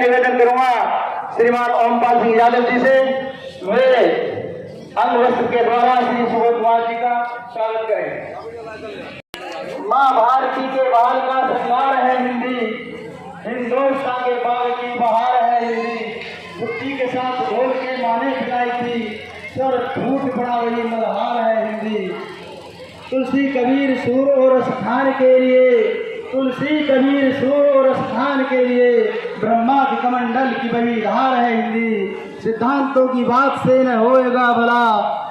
निवेदन करूंगा श्रीमान ओमपाल सिंह यादव जी से मेरे अंग वस्त्र के द्वारा श्री सुबोध कुमार जी का स्वागत करें। माँ भारती के बाल का श्रृंगार है हिंदी, हिंदुस्तान के बाल की बहार है हिंदी। छुट्टी के साथ ढोल के माने खिलाई थी, सर झूठ बड़ा वही मल्हार है हिंदी। तुलसी कबीर सूर और स्थान के लिए, तुलसी कबीर सूर और स्थान के लिए, ब्रह्मा के कमंडल की बड़ी धार है हिंदी। सिद्धांतों की बात से न होएगा भला,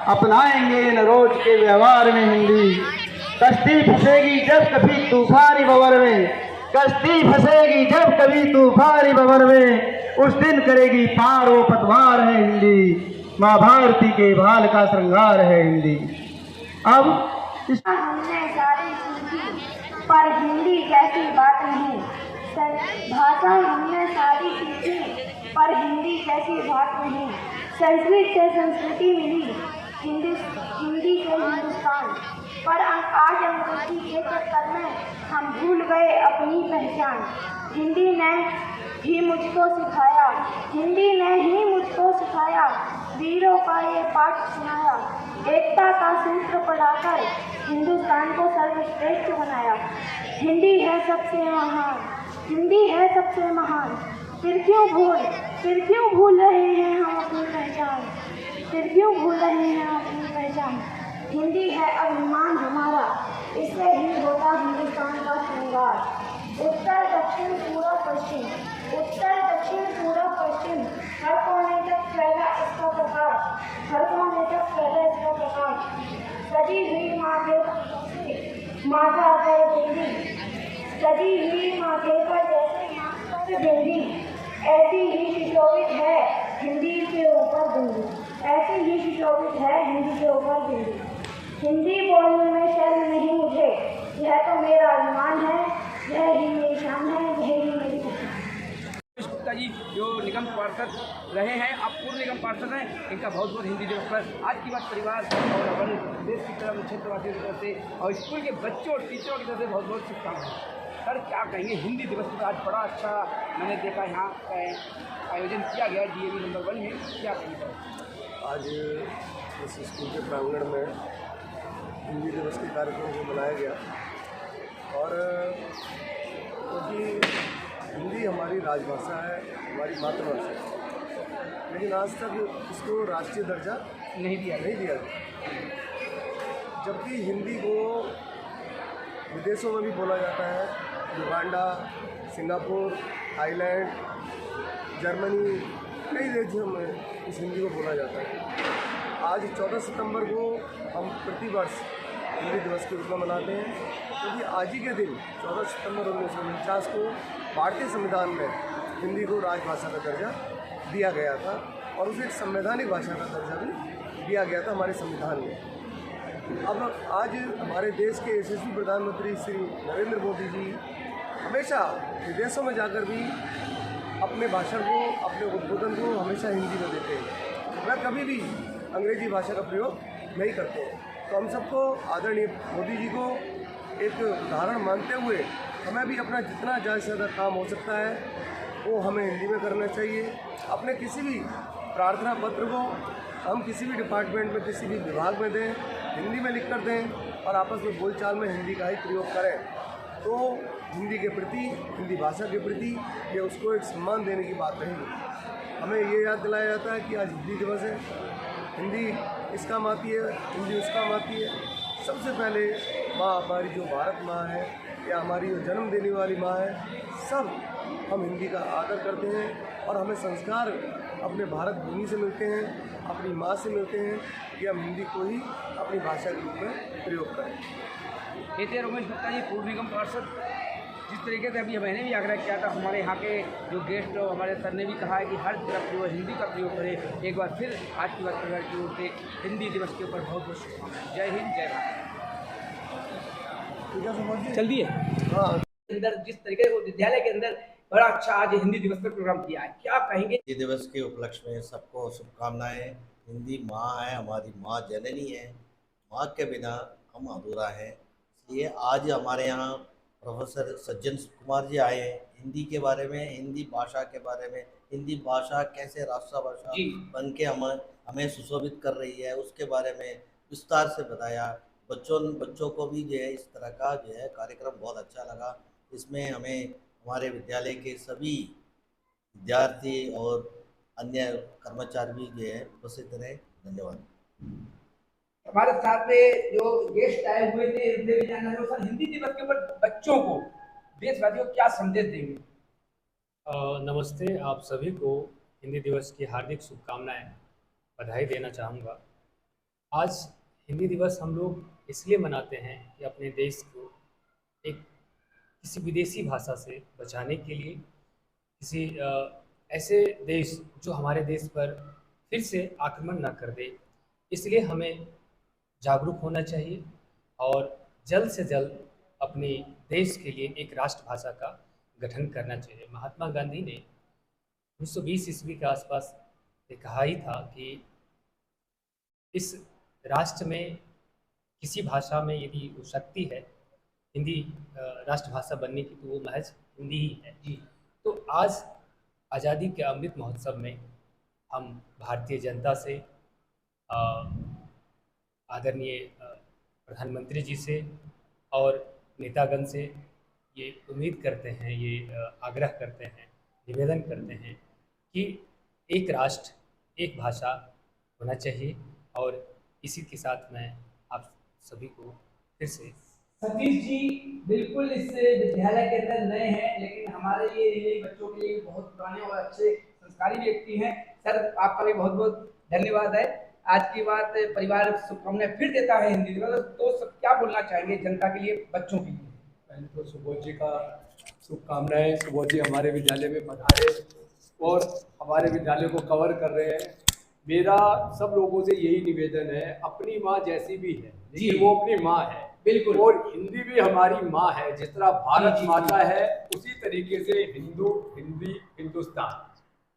अपनाएंगे न रोज के व्यवहार में हिंदी। कश्ती फंसेगी जब कभी तूफानी बवर में, कश्ती फंसेगी जब कभी तूफानी बवर में, उस दिन करेगी पार वो पतवार है हिंदी। माँ भारती के भाल का श्रृंगार है हिंदी। अब हमने सारी सीखी पर हिंदी जैसी बात नहीं, भाषा हमने सारी सीखी पर हिंदी जैसी बात नहीं। संस्कृत से संस्कृति मिली, हिंदी से हिंदुस्तान, पर आज अंग्रेजी के चक्कर में हम भूल गए अपनी पहचान। हिंदी ने ही मुझको सिखाया, हिंदी ने ही मुझको सिखाया, वीरों का ये पाठ सुनाया। एकता का सूत्र पढ़ाकर हिंदुस्तान को सर्वश्रेष्ठ बनाया। हिंदी है सबसे महान, हिंदी है सबसे महान, फिर क्यों भूल रहे हैं हम अपनी पहचान, फिर क्यों भूल रहे हैं अपनी पहचान। हिंदी है अभिमान हमारा, इससे ही होता हिंदुस्तान का श्रृंगार। उत्तर दक्षिण पूरा पश्चिम, उत्तर दक्षिण पूरा पश्चिम, हर कोने तक फैला इसका प्रकाश, हर कोने तक फैला इसका प्रकाश। सजी हुई माँ के माता पर देवी, सजी हुई माँ के पर जैसे माता देवी, ऐसी ही सुशोभित है हिंदी के ऊपर बिंदी, ऐसी ही सुशोभित है हिंदी के ऊपर बिंदी। हिंदी बोलने में शर्म नहीं मुझे, यह तो मेरा अभिमान है, यह ही मेरी शान है, यह ही मेरी पहचान। गुप्ता जी जो निगम पार्षद रहे हैं, आप पूर्व निगम पार्षद हैं, इनका बहुत बहुत हिंदी दिवस पर आज की बात परिवार और अपन देश की तरफ क्षेत्रवासियों की तरफ से और स्कूल के बच्चों और टीचरों की तरफ से बहुत बहुत शुभकामनाएं। सर क्या कहेंगे हिंदी दिवस पर? आज बड़ा अच्छा मैंने देखा यहाँ आयोजन किया गया DAV नंबर 1 में, क्या कहेंगे? आज इस स्कूल के प्रांगण में हिंदी दिवस के कार्यक्रम को मनाया गया और क्योंकि हिंदी हमारी राजभाषा है, हमारी मातृभाषा है, लेकिन आज तक इसको राष्ट्रीय दर्जा नहीं दिया जबकि हिंदी को विदेशों में भी बोला जाता है। युगांडा, सिंगापुर, थाईलैंड, जर्मनी, कई देशों में इस हिंदी को बोला जाता है। आज 14 सितंबर को हम प्रतिवर्ष हिंदी दिवस के रूप में मनाते हैं क्योंकि आज ही के दिन 14 सितंबर 1949 को भारतीय संविधान में हिंदी को राजभाषा का दर्जा दिया गया था और उसे एक संवैधानिक भाषा का दर्जा भी दिया गया था हमारे संविधान में। अब आज हमारे देश के यशस्वी प्रधानमंत्री श्री नरेंद्र मोदी जी हमेशा विदेशों में जाकर भी अपने भाषण को, अपने उद्बोधन को हमेशा हिंदी में देते हैं, वह कभी भी अंग्रेजी भाषा का प्रयोग नहीं करते हैं। तो हम सबको आदरणीय मोदी जी को एक उदाहरण मानते हुए हमें भी अपना जितना ज़्यादा से ज़्यादा काम हो सकता है वो हमें हिंदी में करना चाहिए। अपने किसी भी प्रार्थना पत्र को हम किसी भी डिपार्टमेंट में, किसी भी विभाग में दें, हिंदी में लिख कर दें और आपस में बोलचाल में हिंदी का ही प्रयोग करें, तो हिंदी के प्रति, हिंदी भाषा के प्रति ये उसको एक सम्मान देने की बात रहेगी। हमें ये याद दिलाया जाता है कि आज हिंदी दिवस है, हिंदी इस काम आती है, हिंदी उस काम आती है। सबसे पहले माँ, हमारी जो भारत माँ है या हमारी जो जन्म देने वाली माँ है, सब हम हिंदी का आदर करते हैं और हमें संस्कार अपने भारत भूमि से मिलते हैं, अपनी माँ से मिलते हैं कि हम हिंदी को ही अपनी भाषा के रूप में प्रयोग करें। ये थे रमेश गुप्ता जी, पूर्व निगम पार्षद। जिस तरीके से अभी मैंने भी आग्रह किया था, हमारे यहाँ के जो गेस्ट हमारे सर ने भी कहा है कि हर तरफ जो हिंदी का प्रयोग करें। एक बार फिर आज की बात परिवार की ओर से हिंदी दिवस के ऊपर बहुत बहुत शुभकामनाएं। जय हिंद, जय भारत। चल दिए अंदर जिस तरीके से विद्यालय के अंदर बड़ा अच्छा आज हिंदी दिवस पर प्रोग्राम किया है, क्या कहेंगे? हिंदी दिवस के उपलक्ष्य में सबको शुभकामनाएं। हिंदी माँ है, हमारी माँ जननी है, माँ के बिना हम अधूरा हैं। इसलिए आज हमारे यहाँ प्रोफेसर सज्जन कुमार जी आए हैं। हिंदी के बारे में, हिंदी भाषा के बारे में, हिंदी भाषा कैसे राष्ट्रभाषा जी। बन के हमें सुशोभित कर रही है, उसके बारे में विस्तार से बताया। बच्चों को भी जो है इस तरह का जो है कार्यक्रम बहुत अच्छा लगा। इसमें हमें हमारे विद्यालय के सभी विद्यार्थी और अन्य कर्मचारी भी जो है उपस्थित रहे। धन्यवाद। हमारे साथ में जो गेस्ट आए हुए थे उनसे भी जानना चाहूँगा, सर हिंदी दिवस के ऊपर बच्चों को, देशवासियों को क्या संदेश देंगे? नमस्ते, आप सभी को हिंदी दिवस की हार्दिक शुभकामनाएं, बधाई देना चाहूँगा। आज हिंदी दिवस हम लोग इसलिए मनाते हैं कि अपने देश को एक किसी विदेशी भाषा से बचाने के लिए, किसी ऐसे देश जो हमारे देश पर फिर से आक्रमण न कर दे, इसलिए हमें जागरूक होना चाहिए और जल्द से जल्द अपने देश के लिए एक राष्ट्रभाषा का गठन करना चाहिए। महात्मा गांधी ने 1920 ईस्वी के आसपास ये कहा ही था कि इस राष्ट्र में किसी भाषा में यदि वो शक्ति है हिंदी राष्ट्रभाषा बनने की, तो वो महज हिंदी ही है। जी। तो आज आज़ादी के अमृत महोत्सव में हम भारतीय जनता से, आदरणीय प्रधानमंत्री जी से और नेतागण से ये उम्मीद करते हैं, ये आग्रह करते हैं, निवेदन करते हैं कि एक राष्ट्र, एक भाषा होना चाहिए। और इसी के साथ मैं आप सभी को फिर से। सतीश जी बिल्कुल इस विद्यालय के अंदर नए हैं, लेकिन हमारे लिए बच्चों के लिए बहुत पुराने और अच्छे संस्कारी व्यक्ति हैं। सर आपका भी बहुत बहुत धन्यवाद है। आज की बात परिवार शुभकामनाएं फिर देता है हिंदी दिवस, तो सब क्या बोलना चाहेंगे जनता के लिए, बच्चों के लिए? पहले तो सुबोध जी का शुभकामनाएं। सुबोध जी हमारे विद्यालय में पधारे और हमारे विद्यालय को कवर कर रहे हैं। मेरा सब लोगों से यही निवेदन है, अपनी माँ जैसी भी है लेकिन वो अपनी माँ है। बिल्कुल। और हिंदी भी हमारी माँ है। जिस तरह भारत माता है उसी तरीके से हिंदू, हिंदी, हिंदुस्तान।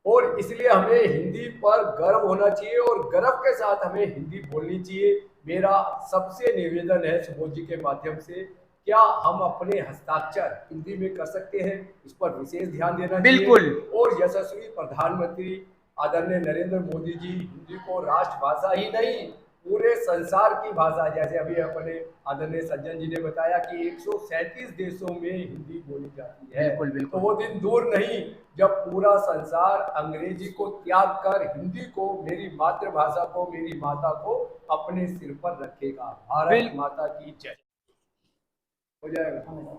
और इसलिए हमें हिंदी पर गर्व होना चाहिए और गर्व के साथ हमें हिंदी बोलनी चाहिए। मेरा सबसे निवेदन है सुबोध जी के माध्यम से, क्या हम अपने हस्ताक्षर हिंदी में कर सकते हैं, इस पर विशेष ध्यान देना चाहिए। बिल्कुल। और यशस्वी प्रधानमंत्री आदरणीय नरेंद्र मोदी जी हिंदी को राष्ट्रभाषा ही नहीं पूरे संसार की भाषा, जैसे अभी अपने आदरणीय सज्जन जी ने बताया कि 137 देशों में हिंदी बोली जाती है। बिल्कुल, बिल्कुल। तो वो दिन दूर नहीं जब पूरा संसार अंग्रेजी को त्याग कर हिंदी को, मेरी मातृभाषा को, मेरी माता को अपने सिर पर रखेगा। भारत माता की जय। हो जाएगा।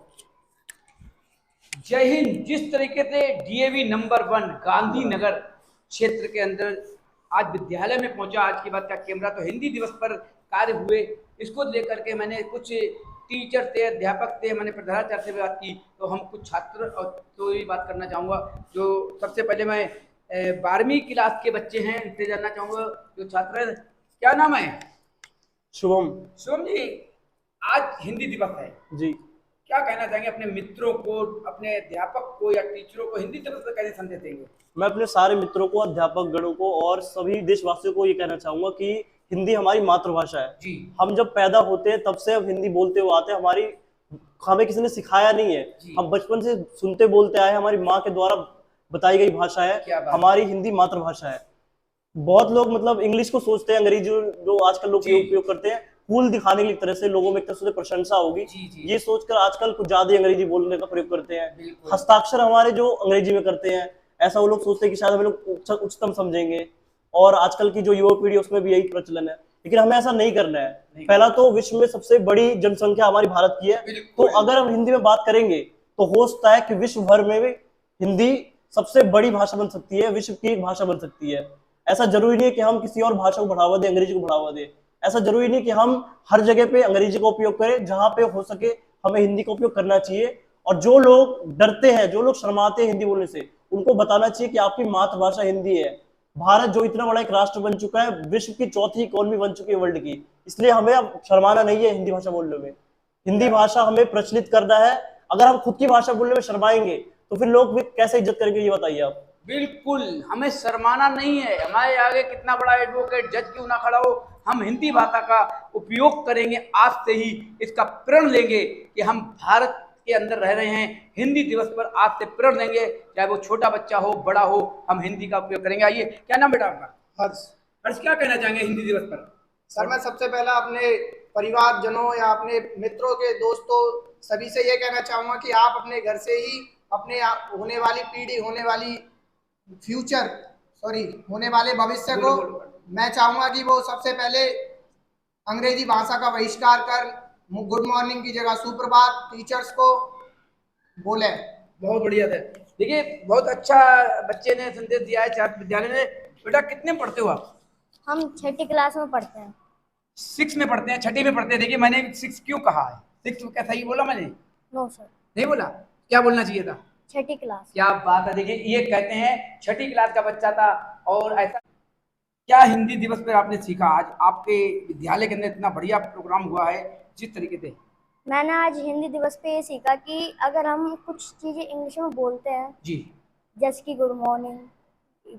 जय हिंद। जिस तरीके से डीएवी नंबर 1 गांधीनगर क्षेत्र के अंदर आज विद्यालय में पहुंचा, आज की बात का कैमरा तो हिंदी दिवस पर कार्य हुए, इसको लेकर के मैंने कुछ टीचर थे, अध्यापक थे, मैंने प्रधानाचार्य से बात की, तो हम कुछ छात्र और तो ये बात करना चाहूँगा। जो सबसे पहले मैं 12वीं क्लास के बच्चे हैं, इनसे जानना चाहूँगा जो छात्र है, क्या नाम है? शुभम। शुभम जी, आज हिंदी दिवस है जी, क्या कहना चाहेंगे अपने मित्रों को, अपने अध्यापक को या टीचरों को हिंदी दिवस पर कैसे संदेश देंगे? मैं अपने सारे मित्रों को, अध्यापक गणों को और सभी देशवासियों को ये कहना चाहूंगा कि हिंदी हमारी मातृभाषा है। जी। हम जब पैदा होते हैं तब से हम हिंदी बोलते हुए आते हैं। हमें किसी ने सिखाया नहीं है, हम बचपन से सुनते बोलते आए, हमारी माँ के द्वारा बताई गई भाषा है, हमारी हिंदी मातृभाषा है। बहुत लोग मतलब इंग्लिश को सोचते हैं, अंग्रेजी जो आजकल लोग उपयोग करते हैं, कूल दिखाने की तरह से, लोगों में एक तरह से प्रशंसा होगी, ये सोचकर आजकल कुछ ज्यादा अंग्रेजी बोलने का प्रयोग करते हैं। हस्ताक्षर हमारे जो अंग्रेजी में करते हैं, ऐसा वो लोग सोचते हैं कि शायद हमें लोग उच्चतम समझेंगे, और आजकल की जो युवा पीढ़ी उसमें भी यही प्रचलन है, लेकिन हमें ऐसा नहीं करना है। पहला तो विश्व में सबसे बड़ी जनसंख्या हमारी भारत की है, तो अगर हम हिंदी में बात करेंगे तो हो सकता है कि विश्व भर में भी हिंदी सबसे बड़ी भाषा बन सकती है, विश्व की एक भाषा बन सकती है। ऐसा जरूरी नहीं है कि हम किसी और भाषा को बढ़ावा दें, अंग्रेजी को बढ़ावा दें। ऐसा जरूरी नहीं कि हम हर जगह पे अंग्रेजी का उपयोग करें, जहां पे हो सके हमें हिंदी का उपयोग करना चाहिए। और जो लोग डरते हैं, जो लोग शर्माते हैं हिंदी बोलने से, उनको बताना चाहिए कि आपकी मातृभाषा हिंदी है। भारत जो इतना बड़ा एक राष्ट्र बन चुका है, विश्व की चौथी इकोनॉमी बन चुकी है वर्ल्ड की, इसलिए हमें अब शर्माना नहीं है हिंदी भाषा बोलने में। हिंदी भाषा हमें प्रचलित करना है। अगर हम खुद की भाषा बोलने में शर्माएंगे तो फिर लोग भी कैसे इज्जत करेंगे, ये बताइए आप। बिल्कुल, हमें शर्माना नहीं है। हमारे आगे कितना बड़ा एडवोकेट, जज क्यों ना खड़ा हो, हम हिंदी भाषा का उपयोग करेंगे। आज से ही इसका प्रण लेंगे कि हम भारत के अंदर रह रहे हैं, हिंदी दिवस पर आज से प्रण लेंगे, चाहे वो छोटा बच्चा हो बड़ा हो, हम हिंदी का उपयोग करेंगे। आइए, क्या नाम बेटा आपका? हर्ष। हर्ष, क्या कहना चाहेंगे हिंदी दिवस पर? सर, मैं सबसे पहला अपने परिवारजनों या अपने मित्रों के दोस्तों सभी से ये कहना चाहूँगा कि आप अपने घर से ही अपने होने वाली पीढ़ी, होने वाली होने वाले भविष्य को मैं चाहूँगा कि वो सबसे पहले अंग्रेजी भाषा का बहिष्कार कर गुड मॉर्निंग की जगह सुप्रभात टीचर्स को बोले। बहुत बढ़िया है। देखिए, बहुत अच्छा बच्चे ने संदेश दिया है छात्र विद्यालय में। बेटा, कितने में पढ़ते हो आप? हम 6ठी क्लास में पढ़ते हैं। 6 में पढ़ते हैं, 6ठी में पढ़ते हैं। देखिए, मैंने 6 क्यों कहा है? 6 क्या सही बोला मैंने? नो सर, नहीं बोला? क्या बोलना चाहिए था? 6ठी क्लास। क्या बात है। देखिए, ये कहते हैं 6ठी क्लास का बच्चा था। और ऐसा क्या हिंदी दिवस पर आपने सीखा? आज आपके विद्यालय के अंदर इतना बढ़िया प्रोग्राम हुआ है जिस तरीके से। मैंने आज हिंदी दिवस पे ये सीखा कि अगर हम कुछ चीज़ें इंग्लिश में बोलते हैं जी, जैसे कि गुड मॉर्निंग,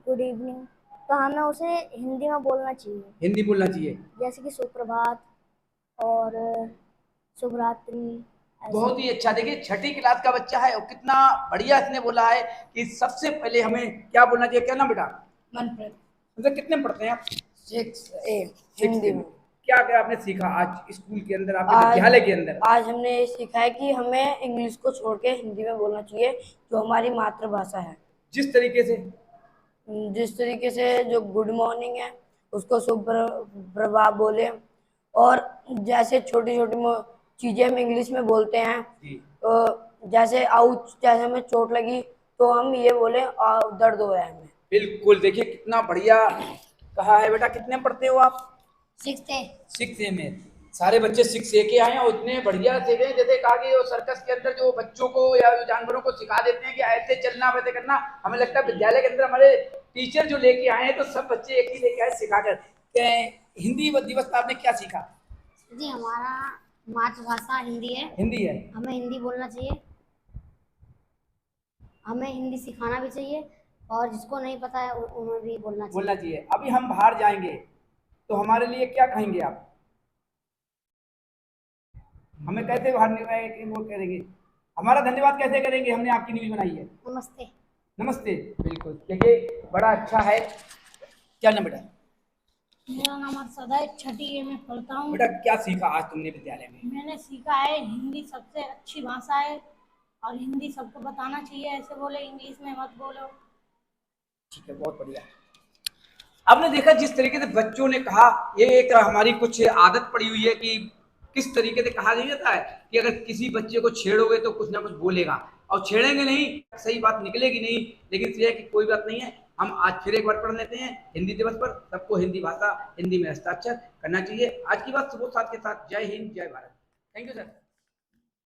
गुड इवनिंग, तो हमें उसे हिंदी में बोलना चाहिए। हिंदी बोलना चाहिए। जैसे कि सुप्रभात और शुभ रात्रि। बहुत ही अच्छा। देखिए, 6ठी क्लास का बच्चा है और कितना बढ़िया इसने बोला है कि सबसे पहले हमें क्या बोलना चाहिए। क्या नाम बेटा? मनप्रीत। मतलब कितने में पढ़ते हैं आप? 6A हिंदी में। क्या क्या आपने सीखा आज स्कूल के अंदर, आपके विद्यालय के अंदर? आज हमने ये सीखा है कि हमें इंग्लिश को छोड़ के हिंदी में बोलना चाहिए, जो हमारी मातृभाषा है। जिस तरीके से जो गुड मॉर्निंग है उसको सुप्रभात बोले, और जैसे छोटी छोटी चीज़ें हम इंग्लिश में बोलते हैं, तो जैसे आउच, जैसे हमें चोट लगी तो हम ये बोले दर्द हो रहा है हमें। बिल्कुल। देखिए, कितना बढ़िया कहा है। बेटा, कितने पढ़ते हो आप? 6A में। सारे बच्चे 6A के आए हैं और इतने बढ़िया सीखे हैं। जैसे कहा कि सर्कस के अंदर जो बच्चों को या जानवरों को सिखा देते हैं कि ऐसे चलना वैसे करना, हमें लगता है विद्यालय के अंदर हमारे टीचर जो लेके आए हैं तो सब बच्चे एक ही लेके आए सिखाकर। हिंदी दिवस पर आपने क्या सीखा? जी, हमारा मातृभाषा हिंदी है। हिंदी है, हमें हिंदी बोलना चाहिए, हमें हिंदी सिखाना भी चाहिए, और जिसको नहीं पता है उन्हें भी बोलना चाहिए। अभी हम बाहर जाएंगे तो हमारे लिए क्या कहेंगे आप? हमें कैसे बाहर वो करेंगे? हमारा धन्यवाद कैसे करेंगे? हमने आपकी न्यूज़ बनाई है। नमस्ते। नमस्ते। बिल्कुल। देखिए, बड़ा अच्छा है। क्या नाम बेटा? मेरा नाम अर्षद है, 6ठी में पढ़ता हूँ। बेटा, क्या सीखा आज तुमने विद्यालय में? मैंने सीखा है हिंदी सबसे अच्छी भाषा है और हिंदी सबको बताना चाहिए, ऐसे बोले, इंग्लिश में मत बोलो। ठीक है, बहुत बढ़िया। आपने देखा जिस तरीके से बच्चों ने कहा, ये एक हमारी कुछ आदत पड़ी हुई है कि किस तरीके से कहा जाता है कि अगर किसी बच्चे को छेड़ोगे तो कुछ ना कुछ बोलेगा, और छेड़ेंगे नहीं, सही बात निकलेगी नहीं। लेकिन ये है कि कोई बात नहीं है, हम आज फिर एक बार पढ़ लेते हैं हिंदी दिवस पर। सबको हिंदी भाषा, हिंदी में हस्ताक्षर करना चाहिए। आज की बात सुबह 7 के साथ। जय हिंद, जय भारत। Thank you sir.